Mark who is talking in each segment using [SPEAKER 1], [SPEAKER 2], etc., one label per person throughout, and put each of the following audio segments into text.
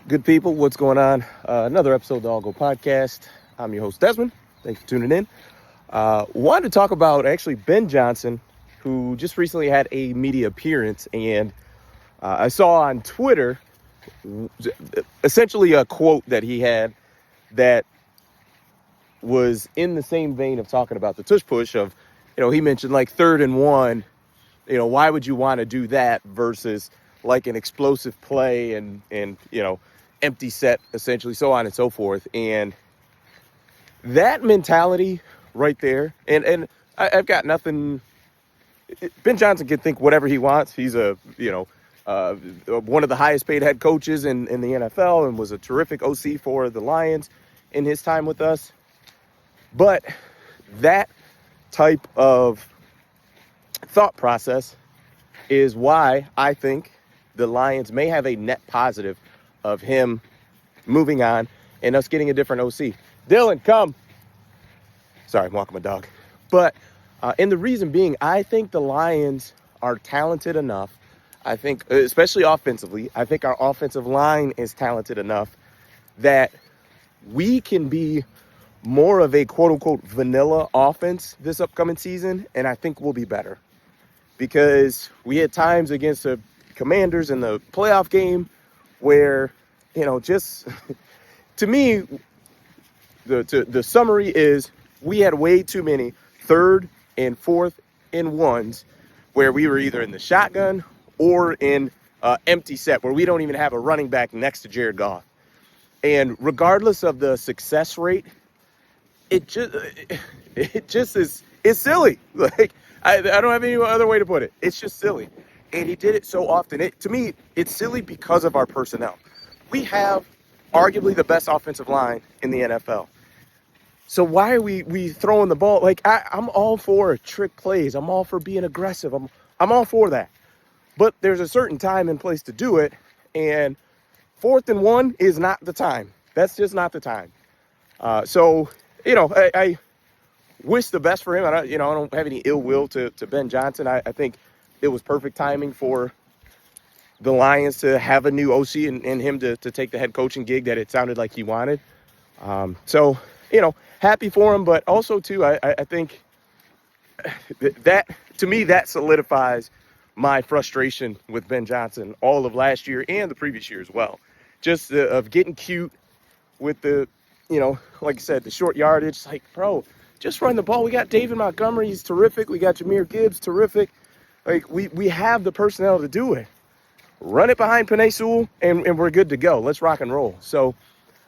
[SPEAKER 1] Good people, what's going on? Another episode of the All Go Podcast. I'm your host, Desmond. Thanks for tuning in. Wanted to talk about actually Ben Johnson, who just recently had a media appearance, and I saw on Twitter essentially a quote that he had that was in the same vein of talking about the tush push of, he mentioned like 3rd and 1, why would you want to do that versus like an explosive play and empty set, essentially, so on and so forth. And that mentality right there, and I've got nothing. Ben Johnson can think whatever he wants. He's one of the highest paid head coaches in the NFL and was a terrific OC for the Lions in his time with us. But that type of thought process is why I think the Lions may have a net positive of him moving on and us getting a different OC. Dylan, come. Sorry, I'm walking my dog. But, and the reason being, I think the Lions are talented enough. I think, especially offensively, I think our offensive line is talented enough that we can be more of a quote-unquote vanilla offense this upcoming season, and I think we'll be better. Because we had times against the Commanders in the playoff game where, just to me, the summary is we had way too many 3rd and 4th and 1s where we were either in the shotgun or in empty set where we don't even have a running back next to Jared Goff. And regardless of the success rate, it just is silly. Like I don't have any other way to put it. It's just silly. And he did it so often. To me, it's silly because of our personnel. We have arguably the best offensive line in the NFL. So why are we throwing the ball? Like, I'm all for trick plays. I'm all for being aggressive. I'm all for that. But there's a certain time and place to do it. And 4th and 1 is not the time. That's just not the time. I wish the best for him. I don't have any ill will to Ben Johnson. I think it was perfect timing for the Lions to have a new OC and him to take the head coaching gig that it sounded like he wanted. Happy for him, but also, too, I think that, to me, that solidifies my frustration with Ben Johnson all of last year and the previous year as well. Just of getting cute with the, like I said, the short yardage. It's like, bro, just run the ball. We got David Montgomery. He's terrific. We got Jahmyr Gibbs. Terrific. Like, we have the personnel to do it. Run it behind Penei Sewell, and we're good to go. Let's rock and roll. So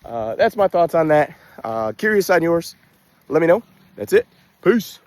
[SPEAKER 1] that's my thoughts on that. Curious on yours. Let me know. That's it. Peace.